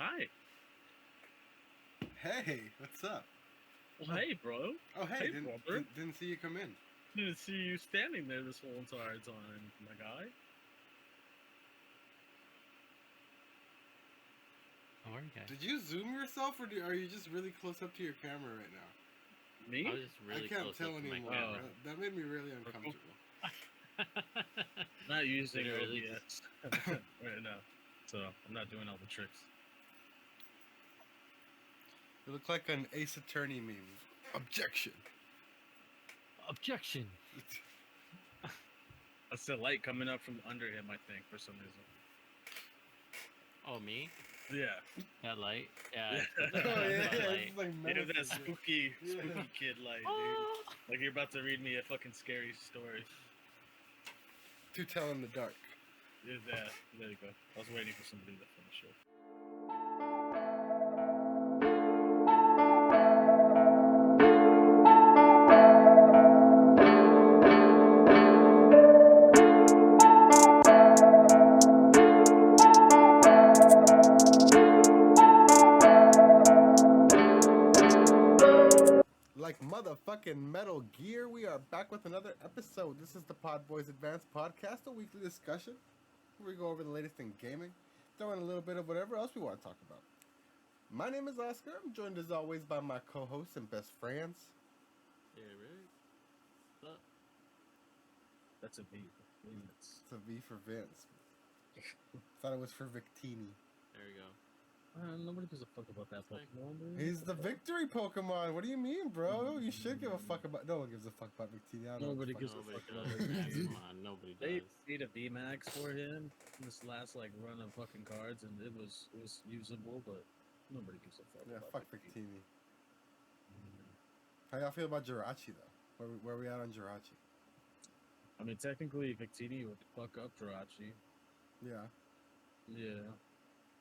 Hi. Hey, what's up? Well, hey, bro. Oh, hey, Hey, brother. didn't see you come in. Didn't see you standing there this whole entire time, my guy. How are you guys? Did you zoom yourself, or are you just really close up to your camera right now? Me? I was just really I can't close tell up to my anymore. camera. That made me really uncomfortable. Not using Literally OBS right now, so I'm not doing all the tricks. You look like an Ace Attorney meme. Objection. Objection. That's the light coming up from under him, I think, for some reason. Oh, me? Yeah. That light? Yeah. Oh, That yeah, light. it's like You have that menacing. spooky Yeah. kid light, dude. Oh. Like you're about to read me a fucking scary story. To tell in the dark. Yeah, there you go. I was waiting for somebody to finish it. Like motherfucking Metal Gear, we are back with another episode. This is the PodBoyz Advanced Podcast, a weekly discussion where we go over the latest in gaming, throw in a little bit of whatever else we want to talk about. My name is Oscar. I'm joined as always by my co-hosts and best friends. Yeah, right? What's up? That's a beat. It's It's a V for Vince. Thought it was for Victini. There we go. nobody gives a fuck about that It's Pokemon, dude. He's the victory Pokemon. What do you mean, bro? You should give a fuck about. No one gives a fuck about Victini. I don't know what Nobody the gives fuck- a Nobody fuck about does. it. Yeah, come on, nobody They does. made a VMAX for him in this last run of fucking cards, and it was usable, but nobody gives a fuck. Yeah, about fuck Victini. Victini. How y'all feel about Jirachi though? Where we at on Jirachi? I mean, technically, Victini would fuck up Jirachi. Yeah. Yeah.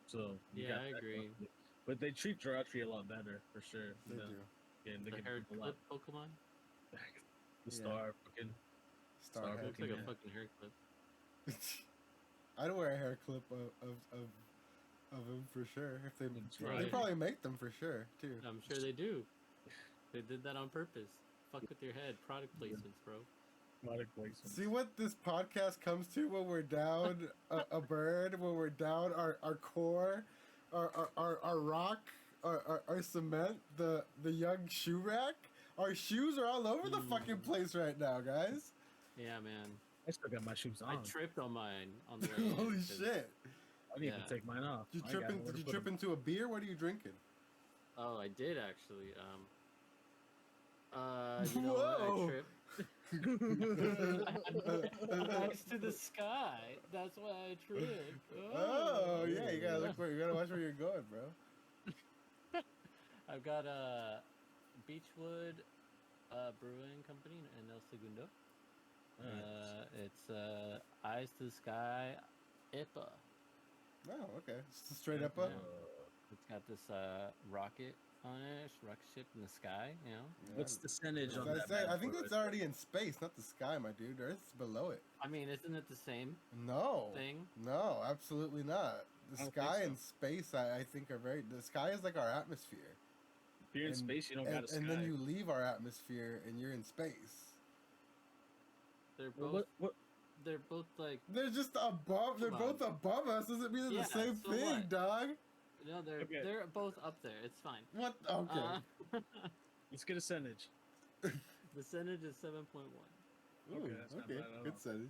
So you Yeah, got I that agree. going. But they treat Jirachi a lot better for sure. They do. Yeah, and they The give hair him a lot. clip Pokemon? The Yeah. star fucking. Starhead. Looks like Yeah. a fucking hair clip. I'd wear a hair clip of him for sure. If they That's they right. probably make them for sure too. I'm sure they do. They did that on purpose. Fuck with your head. Product placements, bro. Product placement. See what this podcast comes to when we're down a bird, when we're down our core, our rock, our cement, the young shoe rack. Our shoes are all over the fucking place right now, guys. Yeah, man. I still got my shoes I on. tripped on mine on the way in, Holy 'cause- shit! I need Yeah. to take mine off. Did I you trip, got in, nowhere did to you put trip 'em. into a beer? What are you drinking? Oh, I did actually. You know what? Whoa. I tripped. Next to the sky. That's why I tripped. Oh yeah, you gotta watch where you're going, bro. I've got a Beechwood Brewing Company in El Segundo. It's Eyes to the Sky IPA. Oh, okay. Just straight up. Yeah. It's got this rocket on it, rocket ship in the sky. You know. What's the percentage on I that? think it's already in space, not the sky, my dude. Earth's below it. I mean, isn't it the same No. thing? No, absolutely not. The I don't sky think so. and space, I think, are very. The sky is like our atmosphere. If you're in space, you don't got a sky. And then you leave our atmosphere and you're in space. They're Well, both. what? They're both like. They're just above. They're Come on. both above us. Doesn't mean they're Yeah, the same so thing, what? dog. No, Okay. they're both up there. It's fine. What? Okay. Let's get a percentage. The percentage is 7.1. Ooh, Okay, that's not okay. bad at all. Good percentage.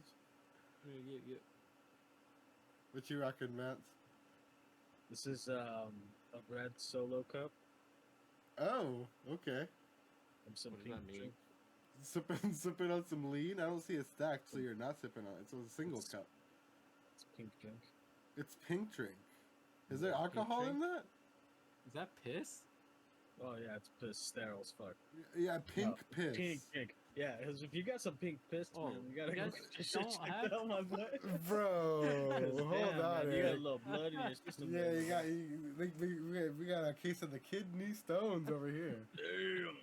Yeah. What you rocking, Vance? This is a red solo cup. Oh, okay. From some What does pink that mean? drink. Sipping on some lean. I don't see a stack, so you're not sipping on it. It's a single cup. It's pink drink. It's pink drink. Is there Pink alcohol in drink? that? Is that piss? Oh yeah, it's piss sterile as fuck. Yeah, pink No, piss. Pink. Yeah, because if you got some pink piss, Oh, man, you gotta you go guys get your shit don't checked have- out, my boy. Bro, hold Damn, on. man, you got a Eric. little blood in your system. Yeah, there, you man. got. We got a case of the kidney stones over here. Damn.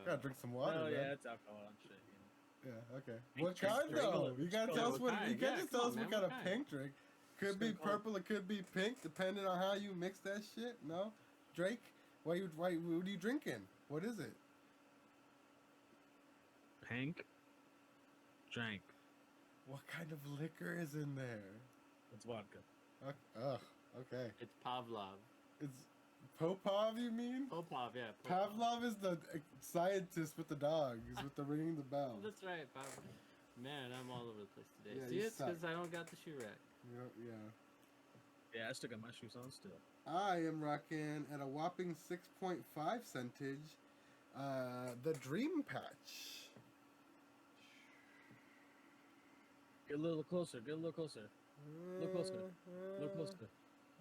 Gotta drink some water, Oh man. yeah, it's alcohol and shit. You know. Yeah, okay. Pink What drink, kind regular- though? You gotta Yeah, tell us what what. kind? You can't Yeah, just come tell on, us man, what kind what of kind? pink drink. could be purple, it could be pink, depending on how you mix that shit. No, Drake, what are you drinking? What is it? Pink. Drank. What kind of liquor is in there? It's vodka. Ugh. Okay. It's Pavlov. It's Popov, you mean? Popov, yeah. Pavlov is the scientist with the dogs, with the ringing the bell. That's right, Pavlov. Man, I'm all over the place today. Yeah, See, you it's suck. because I don't got the shoe rack. Yeah. Yeah, I still got my shoes on still. I am rocking at a whopping 6.5 centage, the Dream Patch. Get a little closer. Get a little closer. Look closer. Look closer.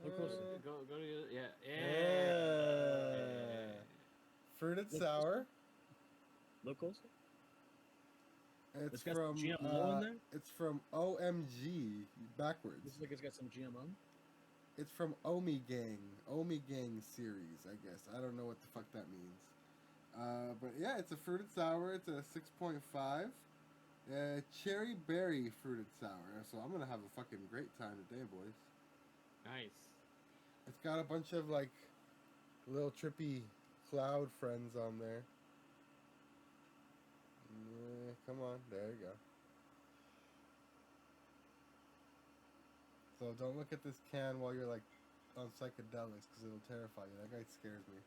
Look closer. Go to the, yeah. Fruited Look sour. Look closer. It's It's got from some GMO in there? It's from OMG backwards. Looks like it's got some GMO. It's from Omi Gang series, I guess. I don't know what the fuck that means. But yeah, it's a fruited sour. It's a 6.5. Cherry berry fruited sour. So I'm gonna have a fucking great time today, boys. Nice. It's got a bunch of like little trippy cloud friends on there. Yeah, come on, there you go. So don't look at this can while you're like on psychedelics because it'll terrify you. That guy scares me.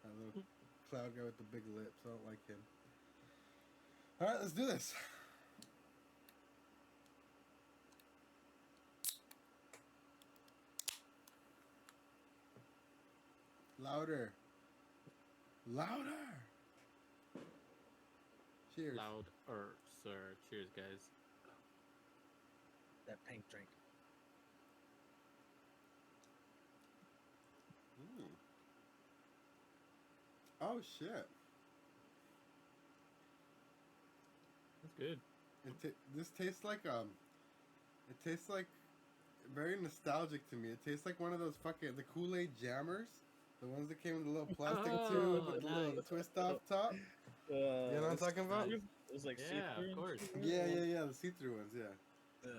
That little cloud guy with the big lips. I don't like him. All right, let's do this. Louder. Louder. Cheers. Loud sir. Cheers, guys. That pink drink. Mm. Oh shit. That's good. This tastes like it tastes like very nostalgic to me. It tastes like one of those fucking the Kool-Aid jammers, the ones that came with the little plastic tube with the little nice. twist off top. You know what I'm talking about? It was like Yeah, see-through of course. and shit? Yeah, the see-through ones. Yeah,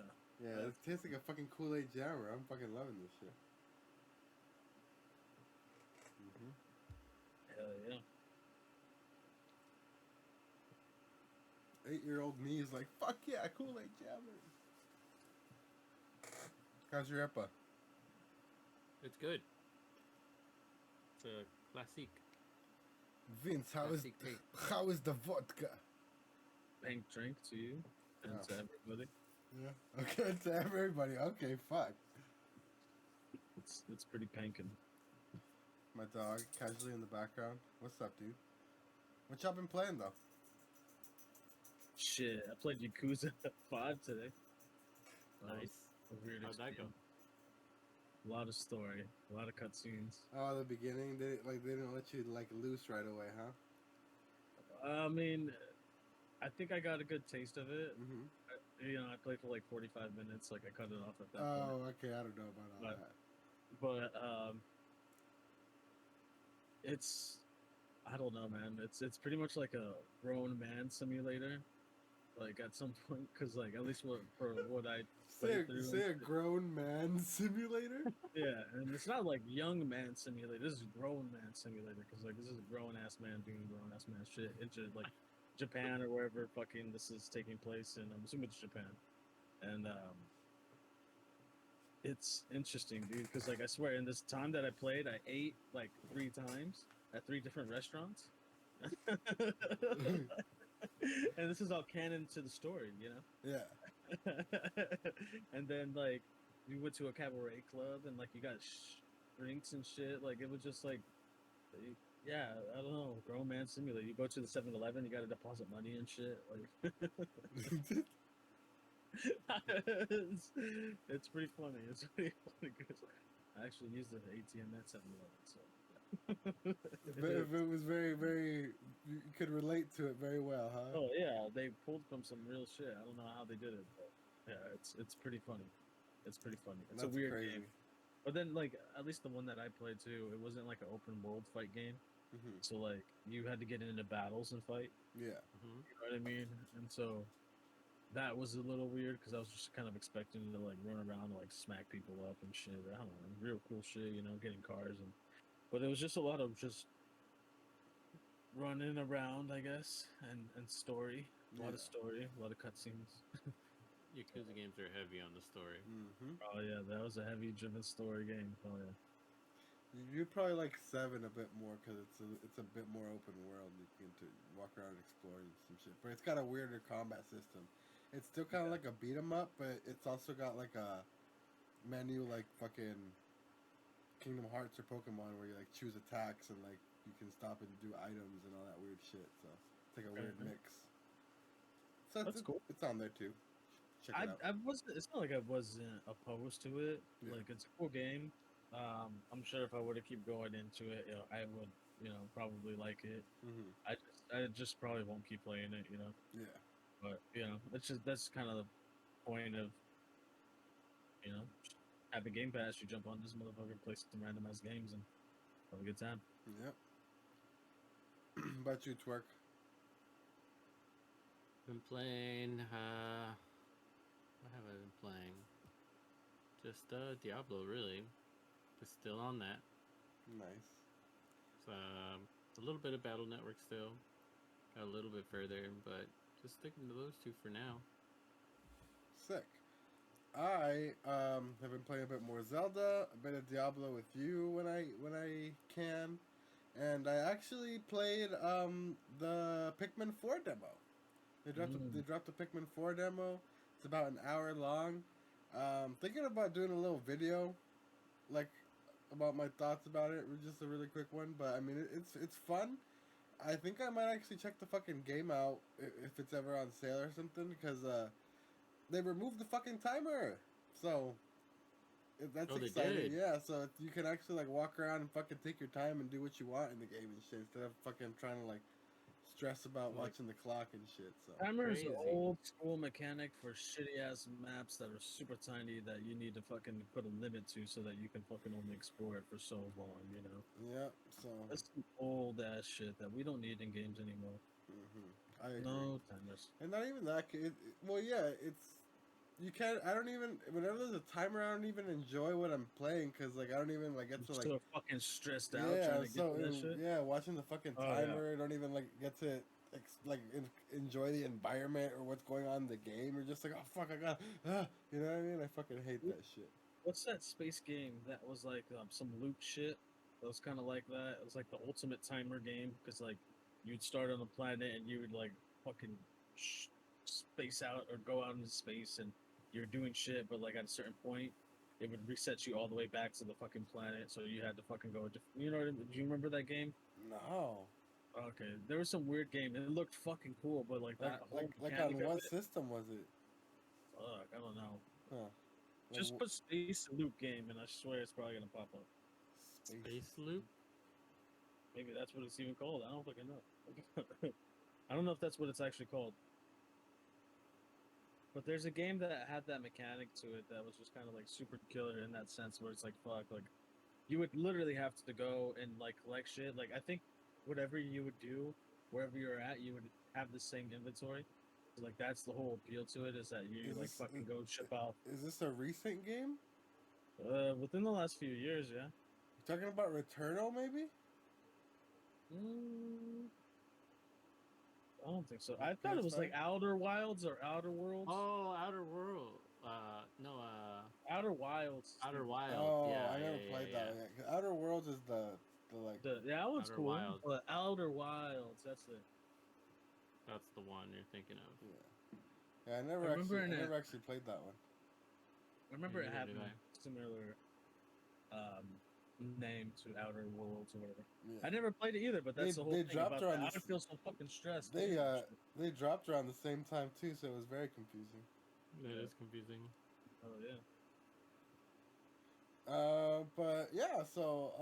Yeah. it tastes like a fucking Kool-Aid jammer. I'm fucking loving this shit. Hell yeah. 8-year-old me is like, fuck yeah, Kool-Aid jammer. How's your EPA? It's good. It's a classic. Vince, Classic tape. how is the vodka? Pink drink to you and Oh. to everybody. Yeah. Okay, to everybody. Okay, fuck. It's pretty pinkin'. My dog casually in the background. What's up, dude? What y'all been playing though? Shit, I played Yakuza 5 today. Nice. A weird How'd that go? experience. A lot of story, a lot of cutscenes. Oh, the beginning. They didn't let you like loose right away, huh? I mean, I think I got a good taste of it. Mm-hmm. You know, I played for like 45 minutes. Like I cut it off at that point. Oh, okay. I don't know about all But- that. But it's I don't know, man. It's pretty much like a grown man simulator. Like at some point, because like at least for what I played through. Say a grown man simulator. Yeah, and it's not like young man simulator. This is grown man simulator because like this is a grown ass man doing grown ass man shit into like Japan or wherever fucking this is taking place, and I'm assuming it's Japan. And it's interesting, dude, because like I swear, in this time that I played, I ate like 3 times at 3 different restaurants. And this is all canon to the story, you know. Yeah. And then like we went to a cabaret club and like you got drinks and shit. Like it was just like, yeah, I don't know, grown man simulator. You go to the 7-Eleven, you got to deposit money and shit. Like it's pretty funny. It's pretty funny because I actually used the ATM at 7-Eleven. So If it was very, very, you could relate to it very well, huh? oh yeah, they pulled from some real shit. I don't know how they did it, but yeah, it's pretty funny. It's pretty funny. It's That's a weird crazy. game. But then, like, at least the one that I played too, it wasn't like an open world fight game. Mm-hmm. So like, you had to get into battles and fight. Yeah. Mm-hmm. You know what I mean? And so that was a little weird because I was just kind of expecting to like run around and like smack people up and shit. I don't know, real cool shit, you know, getting cars and. But it was just a lot of just running around, I guess, and story. A lot of story, a lot of cutscenes. Yakuza games are heavy on the story. Mm-hmm. Oh yeah, that was a heavy driven story game. Oh yeah. You probably like 7 a bit more because it's a bit more open world. You can to walk around and explore and some shit. But it's got a weirder combat system. It's still kind of like a beat 'em up, but it's also got like a menu like fucking Kingdom Hearts or Pokemon where you like choose attacks and like you can stop and do items and all that weird shit. So it's like a weird mix. So That's cool. It's on there too. Check it out. I wasn't. It's not like I wasn't opposed to it. Yeah. Like it's a cool game. I'm sure if I were to keep going into it, you know, I would, you know, probably like it. Mm-hmm. I just probably won't keep playing it, you know. Yeah. But you know, that's kind of the point of, you know, having Game Pass. You jump on this motherfucker, play some randomized games, and have a good time. Yep. About you, Twerk? Been playing. What have I been playing? Just Diablo, really. Just still on that. Nice. A little bit of Battle Network still. Got a little bit further, but just sticking to those two for now. Sick. I have been playing a bit more Zelda, a bit of Diablo with you when I can, and I actually played the Pikmin 4 demo. They dropped the Pikmin 4 demo. It's about an hour long. Thinking about doing a little video, like about my thoughts about it. Just a really quick one, but I mean it's fun. I think I might actually check the fucking game out if it's ever on sale or something because they removed the fucking timer. So that's exciting. Yeah, so you can actually like walk around and fucking take your time and do what you want in the game and shit instead of fucking trying to like stress about watching the clock and shit. So Timer is an old school mechanic for shitty ass maps that are super tiny that you need to fucking put a limit to so that you can fucking only explore it for so long, you know? Yeah, so that's some old ass shit that we don't need in games anymore. I agree. No timers. And not even that. Well, yeah, you can't. I don't even. Whenever there's a timer, I don't even enjoy what I'm playing because like I don't even like get to like. So fucking stressed out. Yeah, trying to get to that shit. Yeah, watching the fucking timer. I don't even like get to enjoy the environment or what's going on in the game. You're just like, oh fuck, I got. You know what I mean? I fucking hate that shit. What's that space game that was like some loot shit? That was kind of like that. It was like the ultimate timer game because like you'd start on a planet and you would like fucking space out or go out into space and you're doing shit, but like at a certain point, it would reset you all the way back to the fucking planet. So you had to fucking go. You know what I mean? Do you remember that game? No. Okay, there was some weird game. It looked fucking cool, but like that whole like on what system was it? Fuck, I don't know. Huh. Just put Space Loop game, and I swear it's probably gonna pop up. Space Loop? Maybe that's what it's even called. I don't fucking know. I don't know if that's what it's actually called. But there's a game that had that mechanic to it that was just kind of like super killer in that sense, where it's like fuck, like you would literally have to go and like collect shit. Like I think whatever you would do, wherever you're at, you would have the same inventory. So, like that's the whole appeal to it is that you fucking go ship out. Is this a recent game? Within the last few years, yeah. You talking about Returnal, maybe? I don't think so. I thought it was like Outer Wilds or Outer Worlds. Oh, Outer World. No. Outer Wilds. Outer Wilds. Oh, yeah, I never played that one yet. Outer Worlds is the like. That one's cool. Wilds. But Outer Wilds, that's it. That's the one you're thinking of. Yeah, I never actually played that one. I remember it having a similar name to Outer Worlds or whatever. Yeah. I never played it either, but that's the whole thing about that. I feel so fucking stressed. They dropped around the same time too, so it was very confusing. It is confusing. Oh yeah. But yeah, so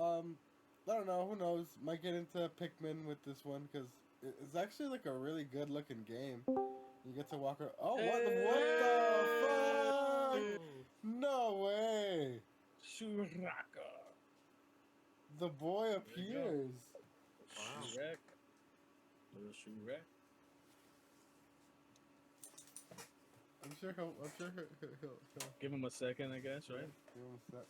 I don't know. Who knows? Might get into Pikmin with this one because it's actually like a really good looking game. You get to walk around. Oh, what the fuck? No way. Shuraka. The boy appears. Wow. Shurek. Little Shurek. I'm sure he'll Give him a second, I guess, right? give him a sec.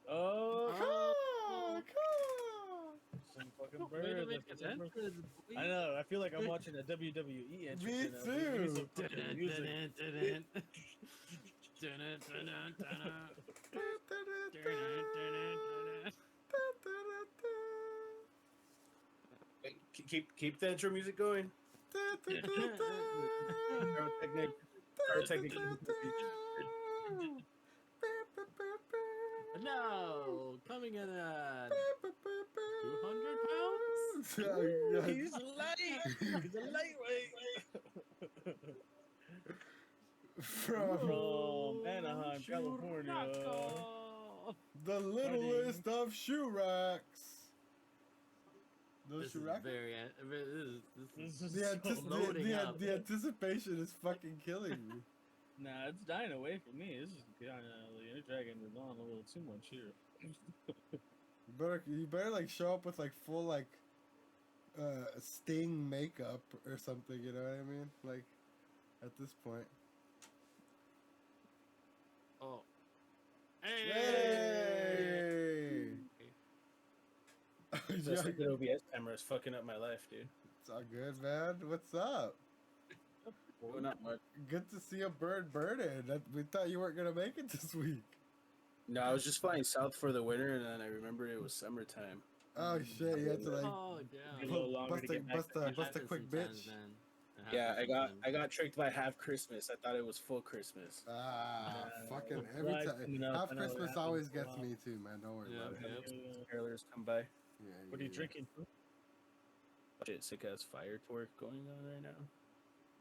Oh, Caw, caw. some fucking Way to bird. make That's an a bird. entrance, I boy. know. I feel like I'm watching a WWE entrance. Me right now. Give me too. some fucking music. Wait, keep the intro music going. Pyrotechnic. Pyrotechnic. No, coming in at 200 pounds. Yeah, He's light. He's a lightweight. From Anaheim, California. Churrasco. the littlest of shoe racks. Those This shoe is racks? very. This is The, so antici- loading the, up. the anticipation is fucking killing me. Nah, it's dying away from me. This is kind of you're dragging it on a little too much here. You better like show up with like full like Sting makeup or something, you know what I mean? Like at this point. Oh. Hey! The stupid OBS camera is fucking up my life, dude. It's all good, man. What's up? Well, not much. Good to see a bird birding. We thought you weren't gonna make it this week. No, I was just flying south for the winter, and then I remembered it was summertime. Oh shit! You had to like Oh A damn. little longer to get back bust a quick bitch. Yeah, I got tricked by half Christmas. I thought it was full Christmas. Ah, fucking the every flies time. coming up, Half I know it Christmas happens always a gets lot. me too, man. Don't worry Yeah, about it. yeah. Carolers come by. Yeah, What are you yeah. drinking? Shit, sick ass fire torque going on right now.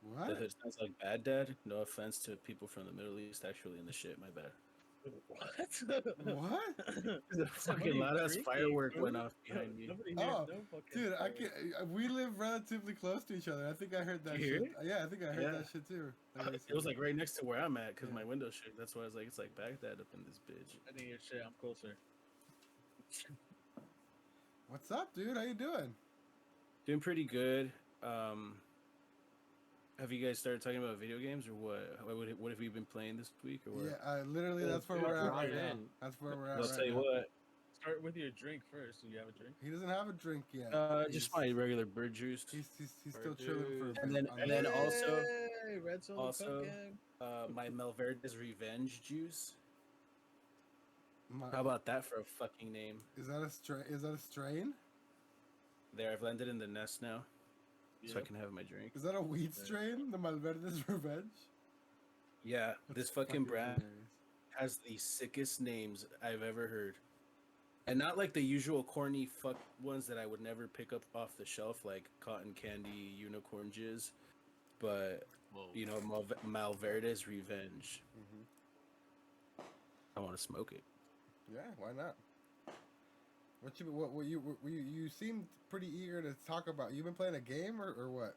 What? It sounds like bad dad. No offense to people from the Middle East, actually in the shit. My bad. What? What? The fucking loud ass firework went off behind me. Oh, dude, I can. We live relatively close to each other. I think I heard that You hear shit. it? Yeah, I think I heard Yeah. that shit too. It was like right next to where I'm at because Yeah. my window shook. That's why I was like, it's like Baghdad up in this bitch. I think your shit. I'm closer. What's up, dude? How you doing? Doing pretty good. Have you guys started talking about video games or what? What have you been playing this week or what? Yeah, literally, that's where we're at right now. That's where we're at I'll right tell you now. what. Start with your drink first. Do you have a drink? He doesn't have a drink yet. Just my regular bird juice. He's still chilling for a bit. And then- on and the- then also- Hey, Red Solo also- Cupcake. My Malverde's Revenge juice. My- How about that for a fucking name? Is that a strain? Is that a strain? There, I've landed in the nest now, so I Yep. can have my drink. Is that a weed strain? The Malverde's Revenge? Yeah, That's this fucking brand hilarious. has the sickest names I've ever heard. And not like the usual corny fuck ones that I would never pick up off the shelf, like cotton candy, unicorn jizz. But, Whoa. you know, Malverde's Revenge. Mhm. I want to smoke it. Yeah, why not? You seemed pretty eager to talk about. You been playing a game or what?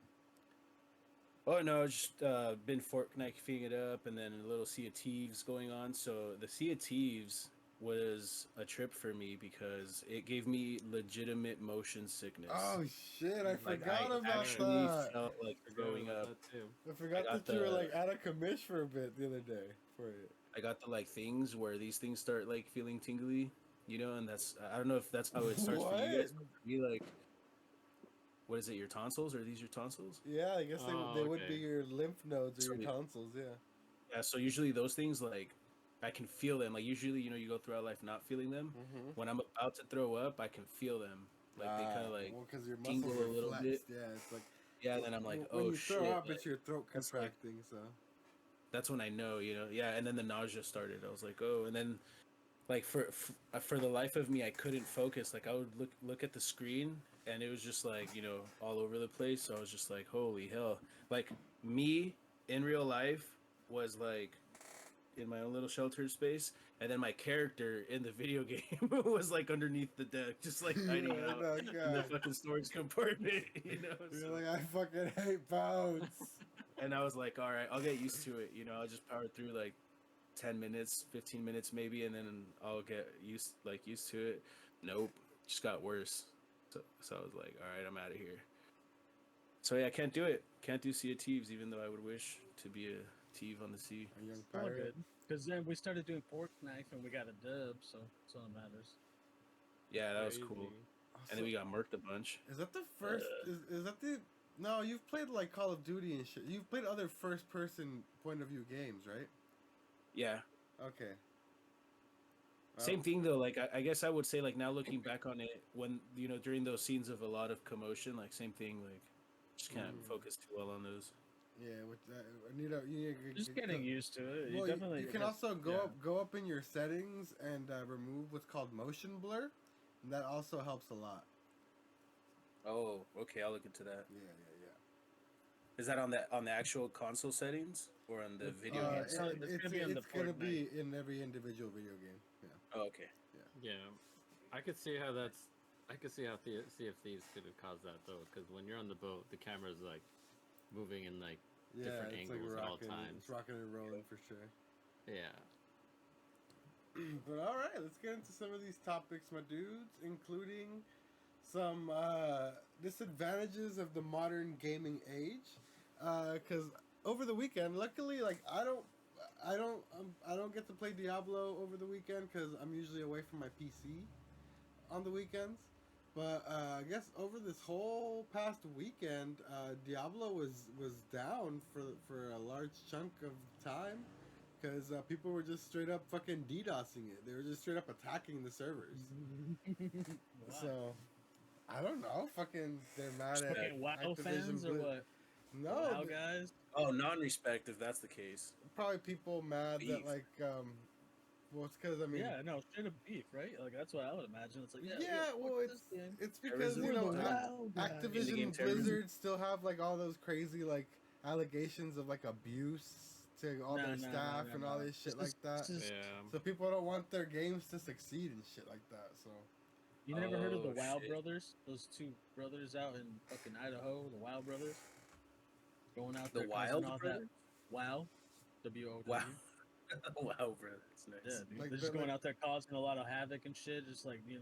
Oh, no, just been fortnifing it up and then a little Sea of Thieves going on. So the Sea of Thieves was a trip for me because it gave me legitimate motion sickness. Oh shit! I Like, forgot I about actually that. felt like going up. I forgot got that you were the- like out of commish for a bit the other day for it. I got the like things where these things start like feeling tingly, you know, and that's I don't know if that's how it starts for you guys. But for me, like, what is it? Your tonsils? Are these your tonsils? Yeah, I guess Oh, they would be okay. your lymph nodes or your Sweet. tonsils. Yeah. Yeah. So usually those things, like, I can feel them. Like usually, you know, you go throughout life not feeling them. Mm-hmm. When I'm about to throw up, I can feel them. Like they kind of like well, because your tingle muscles a are little flexed. bit. Yeah, it's like Yeah. And then I'm like, when oh you shit. throw up, like, it's your throat that's like- contracting. So that's when I know, you know. Yeah, and then the nausea started. I was like, oh, and then like for the life of me, I couldn't focus. Like I would look at the screen, and it was just like, you know, all over the place. So I was just like, holy hell! Like me in real life was like in my own little sheltered space, and then my character in the video game was like underneath the deck, just like hiding out Oh, in the God. fucking storage compartment. You know. You're So- like, I fucking hate bounce. and I was like, all right, I'll get used to it. You know, I'll just power through like 10 minutes, 15 minutes maybe, and then I'll get used to it. Nope, just got worse. So I was like, all right, I'm out of here. So yeah, I can't do it. Can't do Sea of Thieves, even though I would wish. to be a thief on the sea. A young All pirate. good. Because then we started doing pork knife and we got a dub, so that's all that matters. Yeah, that was Crazy. cool. Also, And then we got murked a bunch. is that the first? Is that the? No, you've played like Call of Duty and shit. You've played other first-person point of view games, right? Yeah. Okay. Same thing though. Like I guess I would say like now looking back on it, when during those scenes of a lot of commotion, like same thing. Like just can't focus too well on those. Yeah, with that, you need to Just getting used to it. Well, definitely you can has- also yeah. go up in your settings and remove what's called motion blur, and that also helps a lot. Oh, okay. I'll look into that. Yeah. Is that on the actual console settings or on the video game? It's gonna be on the it's gonna Fortnite. be in every individual video game. Yeah. Oh, okay. Yeah, I could see how that's. I could see how Sea of Thieves could have caused that though, because when you're on the boat, the camera's like moving in like different it's angles like at all rocking, times. It's rocking and rolling for sure. Yeah. But all right, let's get into some of these topics, my dudes, including some disadvantages of the modern gaming age. Because over the weekend, luckily, like I don't get to play Diablo over the weekend because I'm usually away from my PC on the weekends. But I guess over this whole past weekend, Diablo was down for a large chunk of time because people were just straight up fucking DDoSing it. They were just straight up attacking the servers. Wow. So I don't know. Fucking, they're mad at Fucking WoW Activision fans or Blizz- what? No, WoW but guys. Oh, non-respect if that's the case. probably people mad that Beef. like well, it's because I mean Yeah, no, straight up beef, right? Like that's what I would imagine. It's like well fuck it's this game. it's because Terrorism. you know We're the WoW guys. Activision In-game terrorism. Blizzard still have like all those crazy like allegations of like abuse to all their staff and all this shit like that. Yeah. So people don't want their games to succeed and shit like that. So You never heard of the Oh, WoW shit. brothers? Those two brothers out in fucking Idaho, the WoW brothers, going out The there Wild causing all Brothers? that. WoW, W-O-W. Wow. Wow, bro, that's nice. Yeah, dude. Like They're just the- going like- out there causing a lot of havoc and shit. Just like is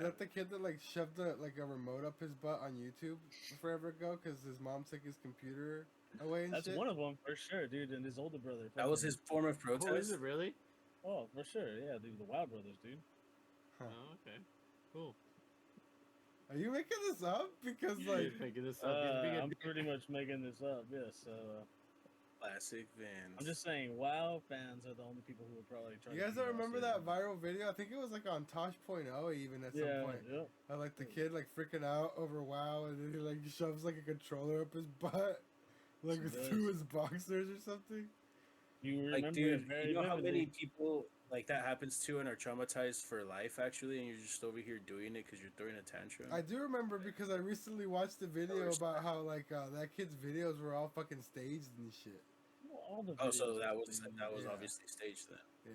that the kid that like shoved like a remote up his butt on YouTube forever ago because his mom took his computer away and that's shit? one of them for sure, dude. And his older brother. That was his form of Oh, is protest. it really? Oh, for sure. Yeah, dude. The WoW brothers, dude. Huh. Oh, okay. Cool. Are you making this up? Because He's like making this up. He's being a I'm pretty much making this up. Yes. Classic Vans. I'm just saying, WoW fans are the only people who would probably try. you to guys beat don't us, remember yeah. that viral video? I think it was like on Tosh.0 even at some Yeah, point. yeah. Of, like the kid like freaking out over WoW and then he like shoves like a controller up his butt, like He does. through his boxers or something. You remember Like, it dude, very you know how vividly. many people like that happens to and are traumatized for life, actually, and you're just over here doing it because you're throwing a tantrum? I do remember because I recently watched a video respect. about how like that kid's videos were all fucking staged and shit. Well, all the Oh, so videos that are was things. that was Yeah. obviously staged then. Yeah.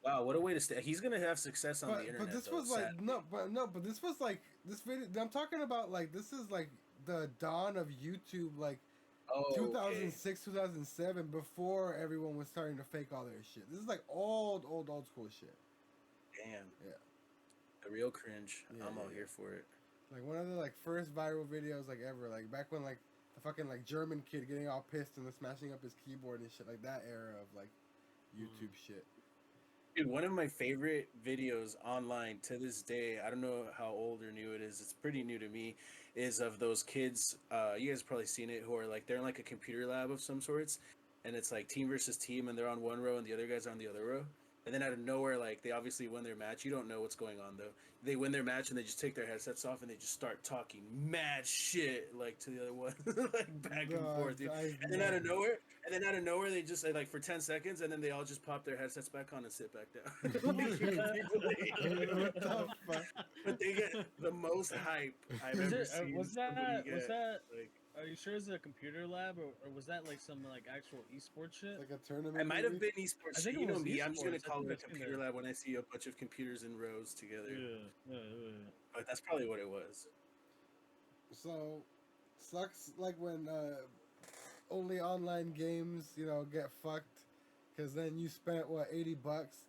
Wow, what a way to stay. He's gonna have success on the internet. But this though, was like sadly. but this was like this video. I'm talking about like this is like the dawn of YouTube, like Oh, okay. 2006, 2007, before everyone was starting to fake all their shit. This is like old school shit. Damn. Yeah. A real cringe. Yeah, I'm all yeah. here for it. Like one of the like first viral videos like ever. Like back when like the fucking like German kid getting all pissed and smashing up his keyboard and shit. Like that era of like YouTube shit. Dude, one of my favorite videos online to this day, I don't know how old or new it is, it's pretty new to me, is of those kids, you guys have probably seen it, who are like, they're in like a computer lab of some sorts, and it's like team versus team, and they're on one row and the other guys are on the other row. And then out of nowhere, like, they obviously win their match. You don't know what's going on, though. They win their match, and they just take their headsets off, and they just start talking mad shit, like, to the other one, like, back and forth, dude. And then out of nowhere, they just, like, for 10 seconds, and then they all just pop their headsets back on and sit back down. What the fuck? But they get the most hype I've Is ever it, seen. was somebody that? get. Was that? Like, Are you sure it's a computer lab or was that like some like actual esports shit? Like a tournament. it might have maybe? been esports. I think You it know was me. I'm just gonna esports. I call think it a I've seen computer that. lab when I see a bunch of computers in rows together. Yeah. But that's probably what it was. So sucks like when only online games, you know, get fucked. Cause then you spent what $80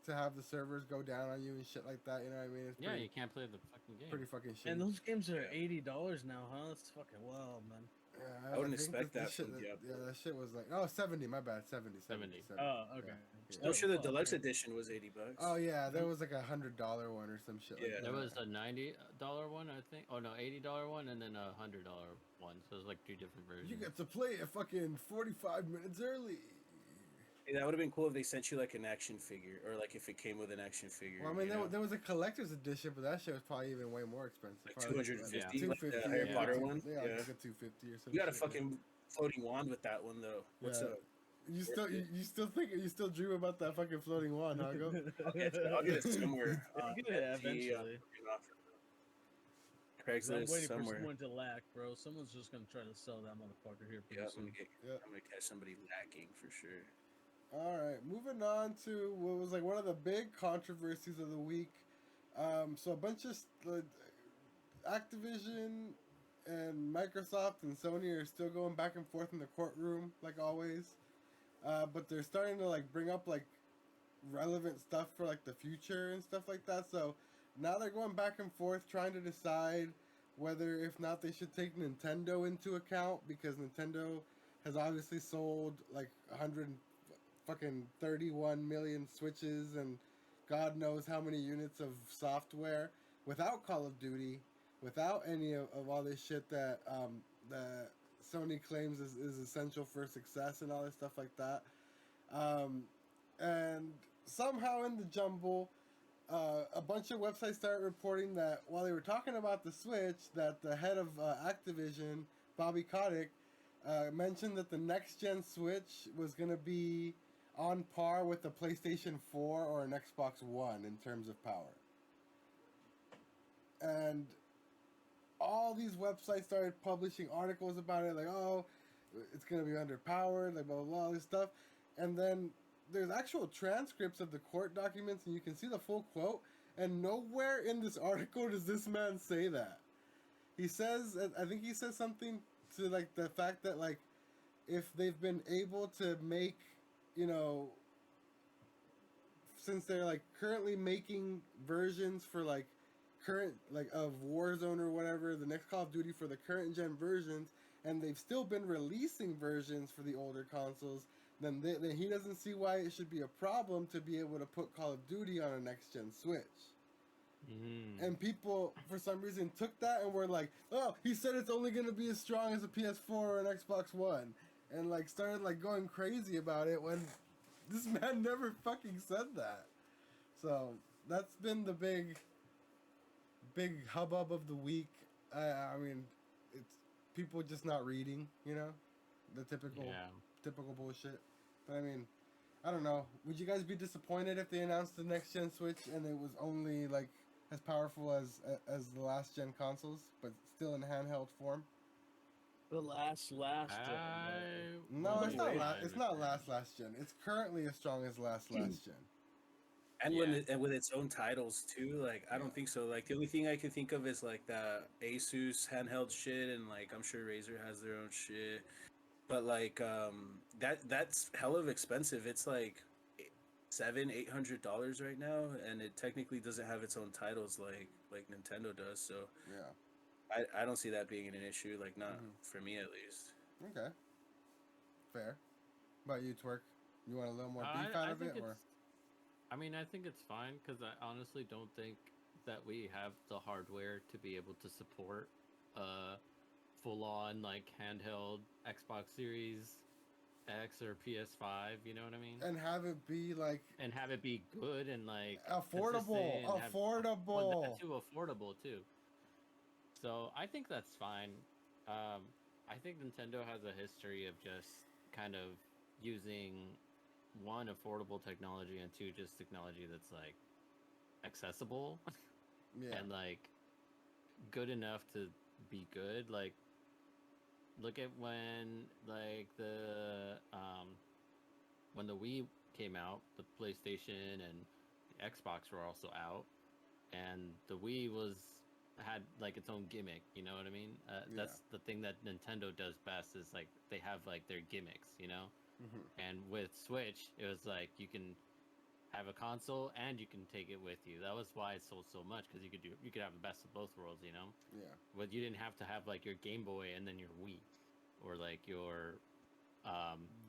to have the servers go down on you and shit like that. You know what I mean? It's Yeah, pretty, you can't play the fucking game. pretty fucking shit. And those games are $80 now, huh? That's fucking wild, man. Yeah, I wouldn't think expect that shit, from Diablo. yeah, that shit was like 70. My bad, 70. 70. Oh, okay. Yeah. I'm sure the Fuck, deluxe man. edition was $80. Oh yeah, there was like $100 one or some shit like Yeah. that. There was a $90 one, I think. Oh no, $80 one, and then a $100 one. So it was like two different versions. You get to play it fucking 45 minutes early. Hey, that would have been cool if they sent you like an action figure, or like if it came with an action figure. Well, I mean, you know? there was a collector's edition, but that shit was probably even way more expensive. Like Probably 250, like the Harry yeah. Potter one. Yeah, Yeah. like a 250 or something. You got a fucking floating wand with that one though. What's Yeah. up? You still dream about that fucking floating wand, huh? Go. I'll get it somewhere. You get it Etsy, eventually. I'm Craigslist waiting for somewhere. someone to lack, bro. Someone's just gonna try to sell that motherfucker here pretty Yeah, soon. Yeah. I'm gonna catch somebody lacking for sure. All right, moving on to what was like one of the big controversies of the week. So a bunch of Activision and Microsoft and Sony are still going back and forth in the courtroom, like always. But they're starting to like bring up like relevant stuff for like the future and stuff like that. So now they're going back and forth trying to decide whether if not they should take Nintendo into account, because Nintendo has obviously sold like 131 million Switches and God knows how many units of software without Call of Duty, without any of all this shit that that Sony claims is essential for success and all this stuff like that. And somehow in the jumble, a bunch of websites started reporting that while they were talking about the Switch, that the head of Activision, Bobby Kotick, mentioned that the next gen Switch was going to be on par with the PlayStation 4 or an Xbox One in terms of power. And all these websites started publishing articles about it, like, oh, it's going to be underpowered, like, blah, blah, blah, all this stuff. And then there's actual transcripts of the court documents, and you can see the full quote, and nowhere in this article does this man say that. He says, I think he says something to, like, the fact that, like, if they've been able to make, you know, since they're, like, currently making versions for, like, current, like, of Warzone or whatever, the next Call of Duty for the current gen versions, and they've still been releasing versions for the older consoles, then he doesn't see why it should be a problem to be able to put Call of Duty on a next gen Switch. And people, for some reason, took that and were like, oh, he said it's only going to be as strong as a PS4 or an Xbox One. And, like, started, like, going crazy about it when this man never fucking said that. So, that's been the big hubbub of the week. I mean, it's people just not reading, you know? The typical bullshit. But, I mean, I don't know. Would you guys be disappointed if they announced the next gen Switch and it was only, like, as powerful as the last gen consoles, but still in handheld form? The last gen. No, it's not. It's not last gen. It's currently as strong as last gen. And with its own titles too, like I don't think so. Like the only thing I can think of is like the Asus handheld shit, and like I'm sure Razer has their own shit. But like that's hell of expensive. It's like $700-800 right now, and it technically doesn't have its own titles like Nintendo does. So yeah, I don't see that being an issue. Like not for me at least. Okay, fair. How about you, Twerk? You want a little more beef out of it, or? I mean, I think it's fine because I honestly don't think that we have the hardware to be able to support full-on like handheld Xbox Series X or PS5. You know what I mean? And have it be like, and have it be good and like affordable, that too, affordable too. So I think that's fine. I think Nintendo has a history of just kind of using one, affordable technology, and two, just technology that's like accessible and like good enough to be good. Like look at when like when the Wii came out, the PlayStation and the Xbox were also out, and the Wii had like its own gimmick, you know what I mean? That's the thing that Nintendo does best, is like they have like their gimmicks, you know? And with Switch, it was like you can have a console and you can take it with you. That was why it sold so much, because you could have the best of both worlds, you know? Yeah. But you didn't have to have like your Game Boy and then your Wii. or like your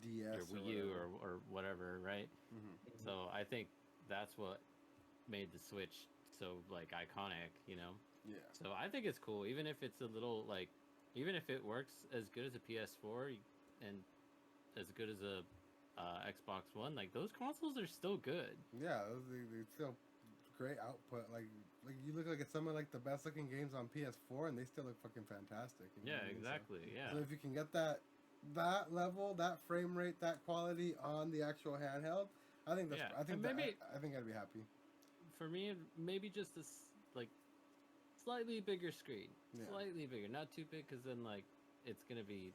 DS Wii U or whatever, right? Mhm. So I think that's what made the Switch so like iconic, you know. Yeah. So I think it's cool, even if it's a little like, even if it works as good as a PS4 and as good as a Xbox One, like those consoles are still good. Yeah, they still great output. Like you look like at some of like the best looking games on PS4, and they still look fucking fantastic. You know Yeah, what I mean? exactly. Yeah. So if you can get that level, that frame rate, that quality on the actual handheld, I think that's. Yeah, I think and that, maybe I think I'd be happy. for me, maybe just this like slightly bigger screen, Yeah. slightly bigger, not too big, because then like it's gonna be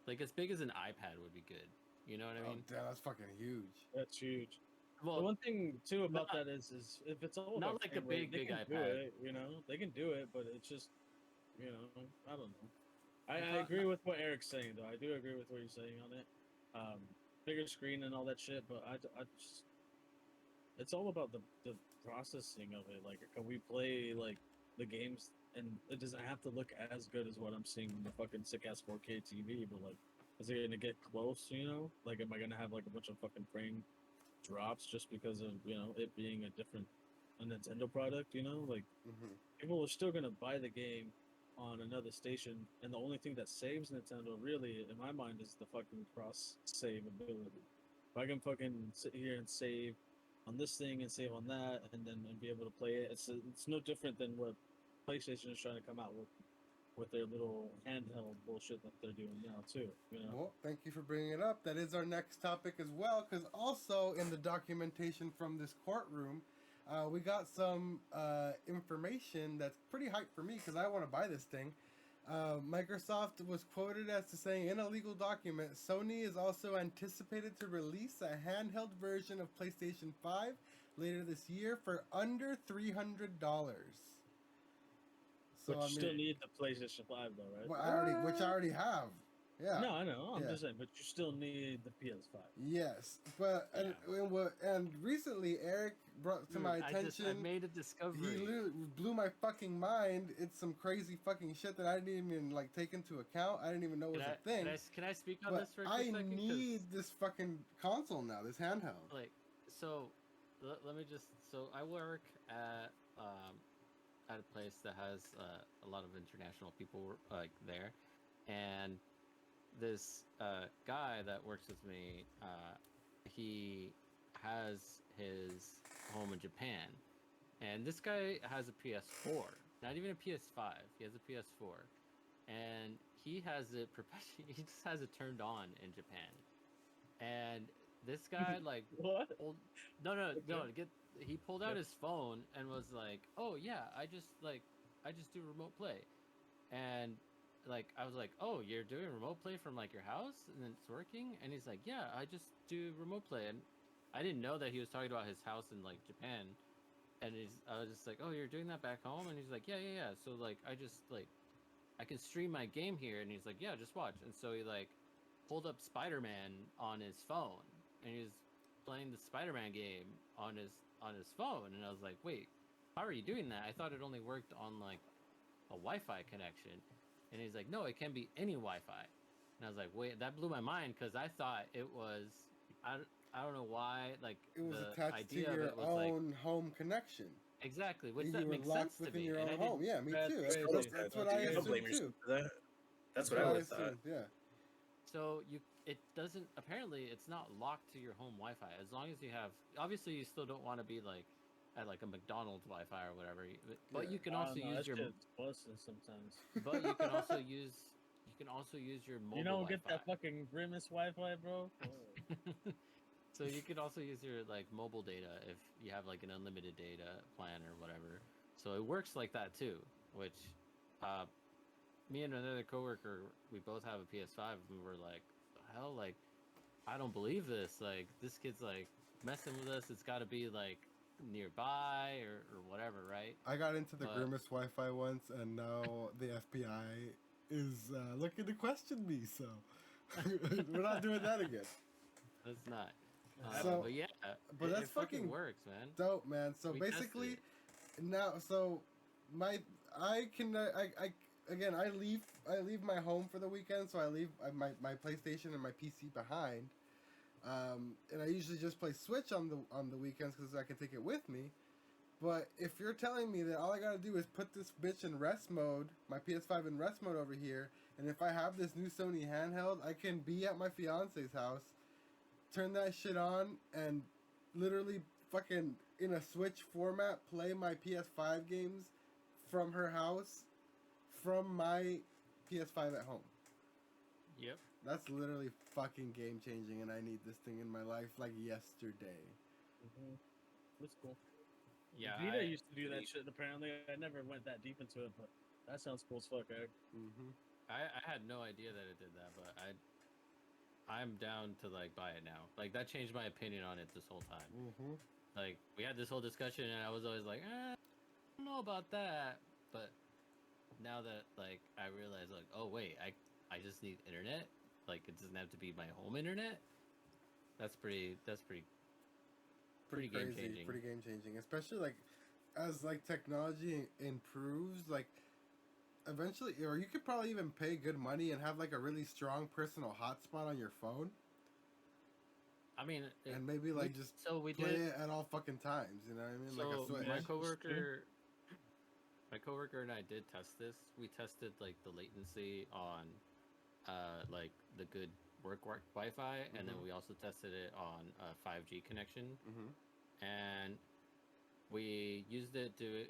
like as big as an iPad would be good. You know what I Oh mean? damn, that's fucking huge. That's huge. The Well, one thing too about not, that is if it's all not about like a frame rate, big they big can do iPad. it. You know, they can do it, but it's just, you know, I don't know. I I'm agree with what Eric's saying, though. I do agree with what he's saying on it. Bigger screen and all that shit, but I just, it's all about the processing of it. Like, can we play like the games, and it doesn't have to look as good as what I'm seeing on the fucking sick ass 4K TV, but like, is it gonna get close? You know, like, am I gonna have like a bunch of fucking frame drops just because of it being a Nintendo product? You know, like Hmm. people are still gonna buy the game on another station, and the only thing that saves Nintendo, really, in my mind, is the fucking cross save ability. If I can fucking sit here and save on this thing and save on that, and be able to play it, it's no different than what PlayStation is trying to come out with their little handheld bullshit that they're doing now too. You know. Well, thank you for bringing it up. That is our next topic as well, because also in the documentation from this courtroom, we got some information that's pretty hype for me because I want to buy this thing. Microsoft was quoted as to saying in a legal document, Sony is also anticipated to release a handheld version of PlayStation 5 later this year for under $300. So But I you still mean, need the PlayStation 5 though, right? which I already have. Yeah. No, I know. I'm Yeah. just saying, but you still need the PS5. Yes, but and recently Eric brought to my I attention. made a He discovery. literally blew my fucking mind. It's some crazy fucking shit that I didn't even like take into account. I didn't even know was a thing. Can I speak on But this for a I quick second? 'Cause, need this fucking console now. This handheld. like, so let me just. So I work at a place that has a lot of international people like there, and this guy that works with me, he has his home in Japan, and this guy has a PS4, not even a PS5. He has a PS4, and he has it he just has it turned on in Japan, and this guy like What? no, Okay. he pulled out Yeah. his phone and was like, oh yeah, I just do remote play, and like I was like, oh, you're doing remote play from like your house and it's working, and he's like, yeah, I just do remote play, and I didn't know that he was talking about his house in like Japan, and I was just like, oh, you're doing that back home, and he's like, yeah, so like I can stream my game here, and he's like, yeah, just watch, and so he like pulled up Spider-Man on his phone, and he was playing the Spider-Man game on his phone, and I was like, wait, how are you doing that? I thought it only worked on like a Wi-Fi connection. And he's like, no, it can be any Wi-Fi. And I was like, wait, that blew my mind because I thought it was, I don't know why, like It was the attached to idea of your it was like, own home connection. exactly, which You that were makes locked sense to within me. your And own I didn't, home. Yeah, me That's too. crazy. That's what I You don't assumed blame too. yourself for that. That's what what I I would have thought. assumed. Yeah. so it doesn't, apparently it's not locked to your home Wi-Fi. As long as you have, obviously you still don't want to be like at like a McDonald's Wi-Fi or whatever, but Yeah. you can I also don't know. use That your, shit's busting sometimes. but you can also use your mobile You don't get Wi-Fi. that fucking grimace Wi-Fi, bro. Oh. So you could also use your like mobile data if you have like an unlimited data plan or whatever. So it works like that too. Which, me and another coworker, we both have a PS5, and we were like, "The hell, like, I don't believe this. Like, this kid's like messing with us. It's got to be like nearby or whatever, right?" I got into the But Grimace Wi-Fi once, and now the FBI is looking to question me. So we're not doing that again. that's not. So, But yeah, but that's it fucking fucking works, man. dope, man. So We tested basically, it. now, so my I can again, I leave my home for the weekend, so I leave my PlayStation and my PC behind. And I usually just play Switch on the weekends because I can take it with me. But if you're telling me that all I gotta do is put this bitch in rest mode, my PS5 in rest mode over here, and if I have this new Sony handheld, I can be at my fiance's house, turn that shit on, and literally fucking in a Switch format play my PS5 games from her house, from my PS5 at home. Yep. That's literally fucking game changing, and I need this thing in my life like yesterday. Mm-hmm. That's cool. Yeah. Vita used to do that shit. Apparently, I never went that deep into it, but that sounds cool as fuck, Eric. Mm-hmm. I had no idea that it did that, but I'm down to like buy it now. Like that changed my opinion on it this whole time. Mm-hmm. Like we had this whole discussion, and I was always like, I don't know about that. But now that like I realize, like, oh wait, I just need internet. Like it doesn't have to be my home internet. That's pretty game Crazy, changing. pretty game changing. Especially like as like technology improves, like eventually, or you could probably even pay good money and have like a really strong personal hotspot on your phone. I mean, And maybe like just we play did it at all fucking times. You know what I mean? Like a so Switch. my coworker and I did test this. We tested like the latency on like the good work Wi-Fi, and then we also tested it on a 5G connection, and we used it to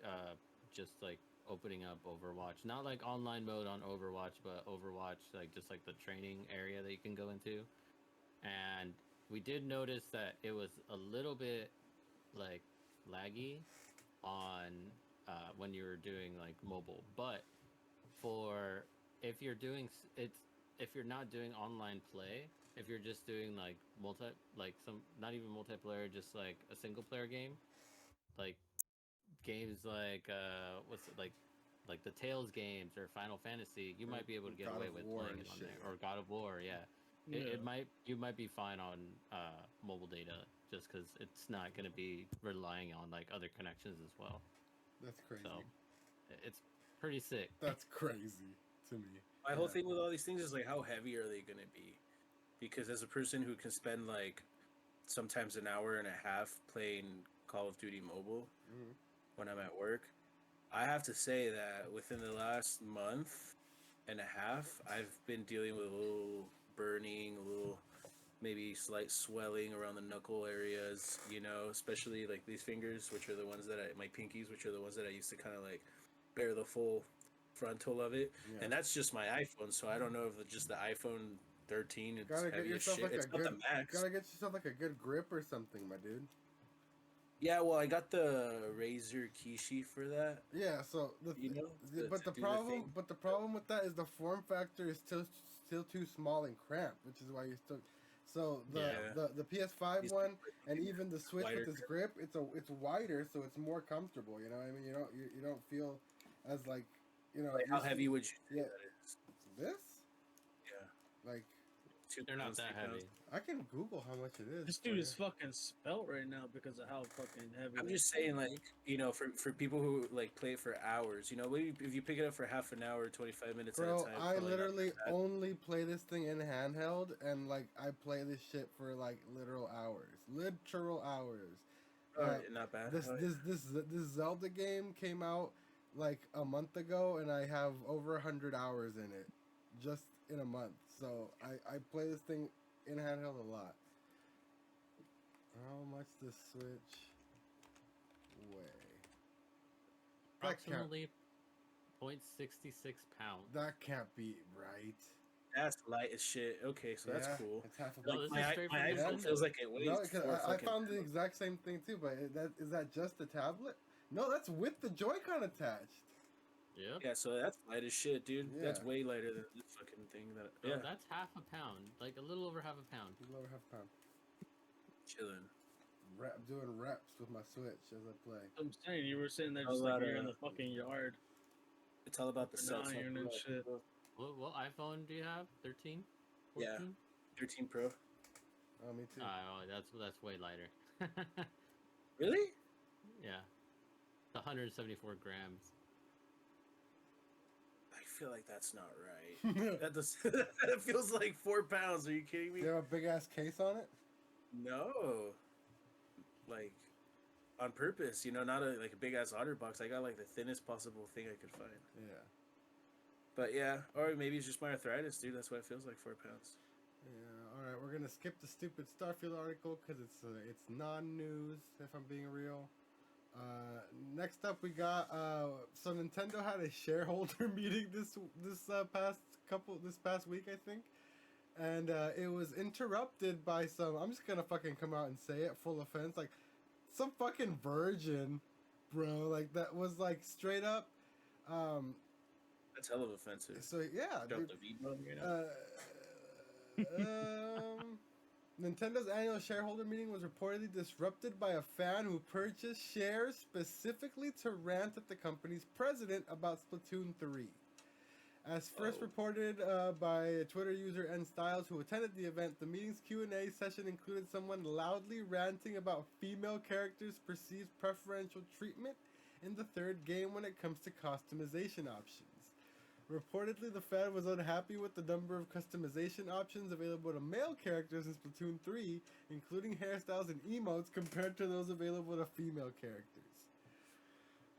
just like opening up Overwatch, not like online mode on Overwatch, but Overwatch like just like the training area that you can go into, and we did notice that it was a little bit like laggy on when you were doing like mobile, but for if you're doing if you're not doing online play, if you're just doing like not even multiplayer, just like a single player game, like games like what's it like the Tales games or Final Fantasy, you might be able to get away with playing it on there, or God of War, yeah. You might be fine on mobile data just because it's not going to be relying on like other connections as well. That's crazy. So it's pretty sick. That's crazy to me. My whole thing with all these things is like, how heavy are they going to be? Because as a person who can spend like sometimes an hour and a half playing Call of Duty Mobile when I'm at work, I have to say that within the last month and a half, I've been dealing with a little burning, a little maybe slight swelling around the knuckle areas, you know, especially like these fingers, which are the ones that my pinkies, which are the ones that I used to kind of like bear the full frontal of it. And that's just my iPhone, so I don't know if it's just the iPhone 13 it's gotta heavy get yourself as shit. like It's a not good, the max. gotta get yourself like a good grip or something, my dude. Yeah, well, I got the Razer Kishi for that. Yeah, so the problem with that is the form factor is still too small and cramped, which is why you're still. So the PS5 one and even the Switch with this grip, it's wider, so it's more comfortable. You know what I mean? You don't feel as like Like how heavy would you say that is? This? Yeah, like they're not that heavy. I can Google how much it is. This dude is fucking spelt right now because of how fucking heavy. I'm just saying, like, you know, for people who like play it for hours, you know, if you pick it up for half an hour, 25 minutes at a time. I literally only play this thing in handheld, and like I play this shit for like literal hours. Not bad. This Zelda game came out like a month ago, and I have over 100 hours in it, just in a month. So I play this thing in handheld a lot. How much the Switch weigh? Approximately 0.66 pounds. That can't be right. That's light as shit. Okay, so that's cool. It's half a No, this is straight from my iPhone Nintendo. feels like it weighs. No, because I found the exact same thing too. But is that just the tablet? No, that's with the Joy-Con attached. Yep. Yeah, so that's light as shit, dude. Yeah. That's way lighter than this fucking thing. No, that's half a pound, like a little over half a pound. A little over half a pound. Chilling. Doing reps with my Switch as I play. I'm saying you were sitting there just like you're in the fucking yard. It's all about the cell iron and shit. What iPhone do you have? 13? 14? Yeah. 13 Pro. Oh, me too. That's way lighter. Really? Yeah. 174 grams. I feel like that's not right. That does. It feels like 4 pounds. Are you kidding me? You have a big ass case on it? No, like on purpose. You know, not a big ass otter box. I got like the thinnest possible thing I could find. Yeah. But yeah, or maybe it's just my arthritis, dude. That's why it feels like 4 pounds. Yeah. All right, we're gonna skip the stupid Starfield article because it's non-news. If I'm being real. Next up, we got so Nintendo had a shareholder meeting this past week, I think, and it was interrupted by some. I'm just gonna fucking come out and say it, full offense, like some fucking virgin, bro. Like that was like straight up. That's hella offensive. So yeah, Drop dude, the V bomb right now. Nintendo's annual shareholder meeting was reportedly disrupted by a fan who purchased shares specifically to rant at the company's president about Splatoon 3. As first reported by a Twitter user N Styles who attended the event, the meeting's Q&A session included someone loudly ranting about female characters' perceived preferential treatment in the third game when it comes to customization options. Reportedly, the fan was unhappy with the number of customization options available to male characters in Splatoon 3, including hairstyles and emotes, compared to those available to female characters.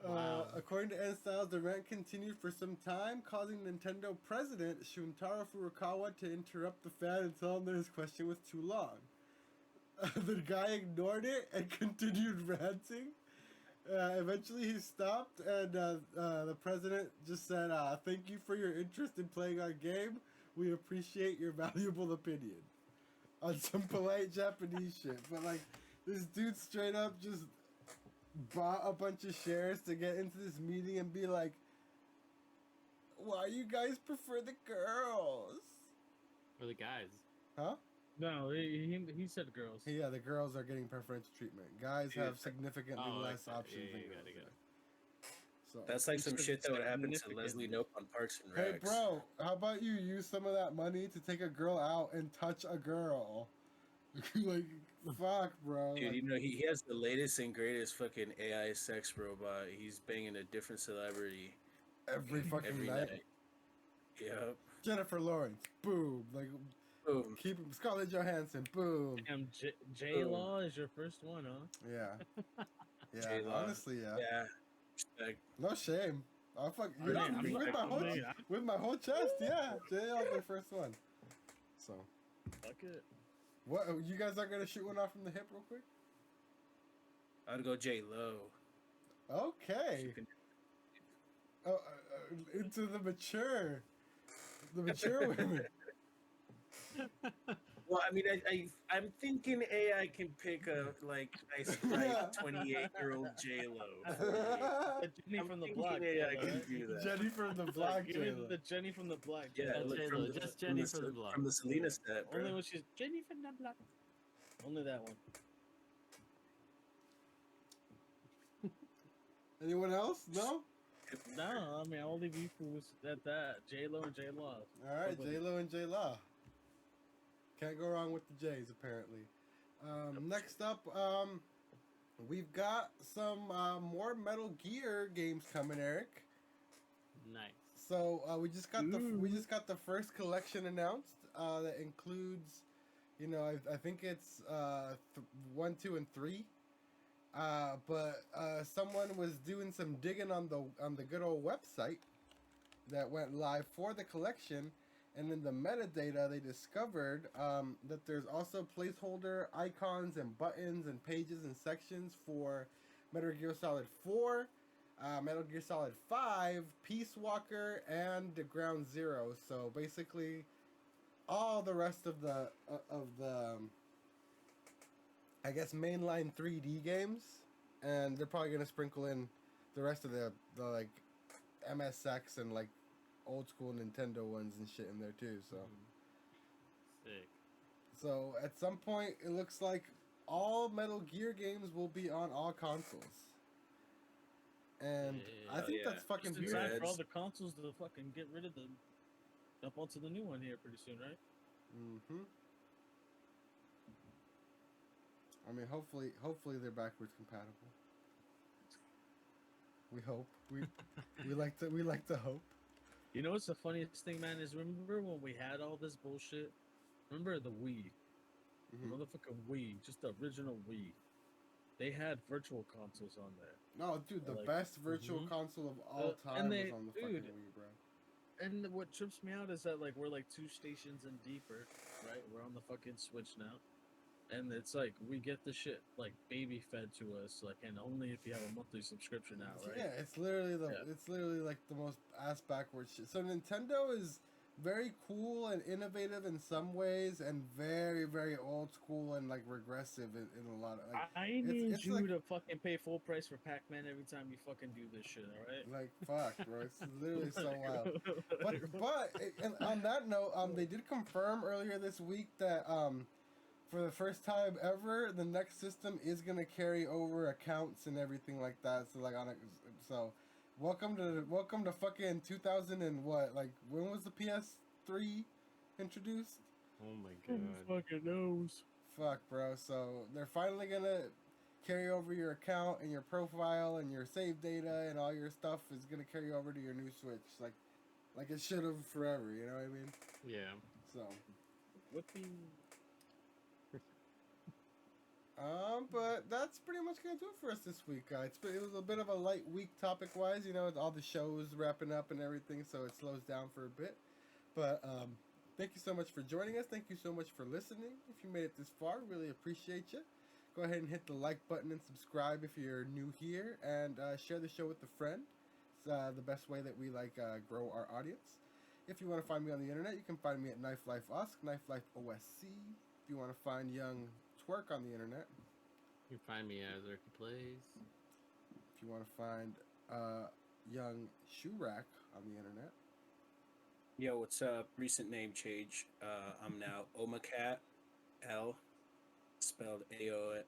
Wow. According to N Styles, the rant continued for some time, causing Nintendo president Shuntaro Furukawa to interrupt the fan and tell him that his question was too long. The guy ignored it and continued ranting. Eventually he stopped, and the president just said, "Thank you for your interest in playing our game. We appreciate your valuable opinion." On some polite Japanese shit. But, like, this dude straight up just bought a bunch of shares to get into this meeting and be like, "Why you guys prefer the girls?" Or the guys. Huh? No, he said girls. Yeah, the girls are getting preferential treatment. Guys have significantly less options than girls. So That's like some shit that would happen to Leslie Knope on Parks and Rec. hey, bro, how about you use some of that money to take a girl out and touch a girl? Like, fuck, bro. Dude, like, you know, he has the latest and greatest fucking AI sex robot. He's banging a different celebrity every fucking every night. night. Yep. Jennifer Lawrence, boom. Like, Boom. keep Scarlett Johansson, boom. Damn, J-Law is your first one, huh? Yeah. Yeah, J-Law. honestly, yeah. Yeah. Respect. No shame. I'll fuck I mean, I'm with my whole chest, yeah. J.L.'s my first one. So, Fuck it. what? You guys are gonna shoot one off from the hip real quick? I'd go J-Lo. Okay. Into the mature women. Well, I mean, I'm thinking AI can pick a like nice, like 28-year-old J-Lo. Jenny I'm from the thinking block. AI J-Lo, can right? do that. Jenny from the block. Give me J-Lo. the Jenny from the block. Yeah, That's look, J-Lo, just Jenny from the block. From the Selena set, bro. Only when she's Jenny from the block. Only that one. Anyone else? No. No, I mean, I'll leave you fools at that. J-Lo and J-Law. All right, J-Lo and J-Law. Can't go wrong with the J's, apparently. Next up, we've got some more Metal Gear games coming, Eric. Nice. So we just got the first collection announced that includes, you know, I think it's 1, 2, and 3. But someone was doing some digging on the good old website that went live for the collection, and in the metadata they discovered that there's also placeholder icons and buttons and pages and sections for Metal Gear Solid 4, Metal Gear Solid 5, Peace Walker, and the Ground Zero. So basically, all the rest of the I guess mainline 3D games, and they're probably gonna sprinkle in the rest of the like MSX and like old school Nintendo ones and shit in there too. So, Sick. so at some point it looks like all Metal Gear games will be on all consoles, and I think that's fucking It's in beautiful. time for all the consoles to fucking get rid of the jump onto the new one here pretty soon, right? Mm-hmm. I mean, hopefully they're backwards compatible. We hope. We like to hope. You know what's the funniest thing, man? Is remember when we had all this bullshit? Remember the Wii, Mhm. motherfucking Wii, just the original Wii. They had virtual consoles on there. No, dude, the Like, best virtual Mhm. console of all time and was they, on the dude, fucking Wii, bro. and what trips me out is that like we're like 2 stations in deeper, right? We're on the fucking Switch now, and it's like we get the shit like baby fed to us, like, and only if you have a monthly subscription now, right? Yeah, it's literally Yeah. it's literally like the most ass backwards shit. So Nintendo is very cool and innovative in some ways, and very very old school and like regressive in a lot of like. I need It's you like to fucking pay full price for Pac-Man every time you fucking do this shit, all right? like fuck, bro. It's literally so wild. Like, But and on that note, they did confirm earlier this week that for the first time ever, the next system is gonna carry over accounts and everything like that. So like on it, so welcome to fucking 2000 and what? Like when was the PS3 introduced? Oh my who god. fucking knows? Fuck, bro. So they're finally gonna carry over your account and your profile and your save data and all your stuff is gonna carry over to your new Switch, like it should have forever. You know what I mean? Yeah. So. Whoopee. But that's pretty much gonna do it for us this week. It was a bit of a light week topic wise, you know, with all the shows wrapping up and everything, so it slows down for a bit. But thank you so much for joining us. Thank you so much for listening. If you made it this far, really appreciate you. Go ahead and hit the like button and subscribe if you're new here, and share the show with a friend. It's the best way that we grow our audience. If you want to find me on the internet, you can find me at Knife Life Usk, Knife Life OSC. If you want to find young Twerk on the internet. You can find me as Erky Plays. If you want to find young Shoerack on the internet. Yo, what's up? Recent name change. I'm now Omacat L, spelled AOMACATL.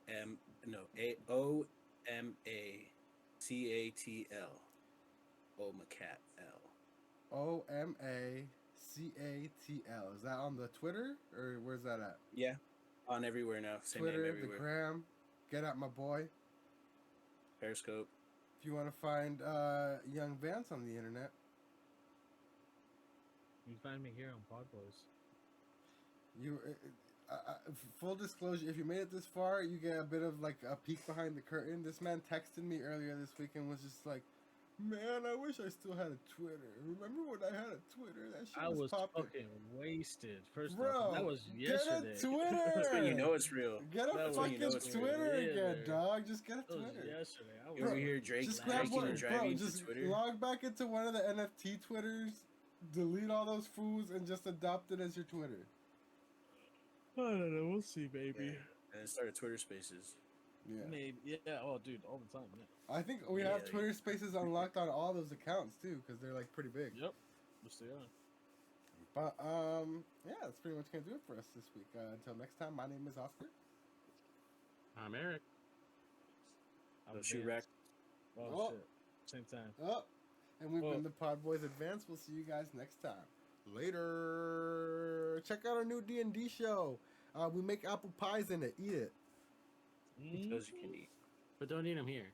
Omacat L. OMACATL. Is that on the Twitter or where's that at? Yeah, on everywhere now. Same Twitter, name the everywhere. Gram. Get at my boy. Periscope. If you want to find young Vance on the internet. You can find me here on PodBoyz. You, full disclosure, if you made it this far, you get a bit of like a peek behind the curtain. This man texted me earlier this week and was just like, "Man, I wish I still had a Twitter. Remember when I had a Twitter? That shit I was popping." fucking wasted. First Bro, off, that was yesterday. Get a Twitter. That's when you know it's real. Get a That was fucking when you know it's Twitter real. again, Yeah. dog. Just get a That was Twitter. yesterday. I You was, ever hear Drake Just grab hiking one, and bro. driving to Just Twitter? log back into one of the NFT Twitters, delete all those fools, and just adopt it as your Twitter. I don't know. We'll see, baby. Yeah. And then started Twitter Spaces. Yeah. Maybe. Yeah. Oh, dude, all the time. Yeah. I think we Yeah, have Twitter Spaces unlocked on all those accounts too, because they're like pretty big. Yep. We'll see. Yeah. But yeah, that's pretty much gonna do it for us this week. Until next time, my name is Oscar. I'm Eric. No shoe rack. Oh, Oh. shit. Same time. Oh, and we've Oh. been the PodBoyz Advance. We'll see you guys next time. Later. Check out our new D&D show. We make apple pies in it. Eat it. Those you can eat. But don't eat them here.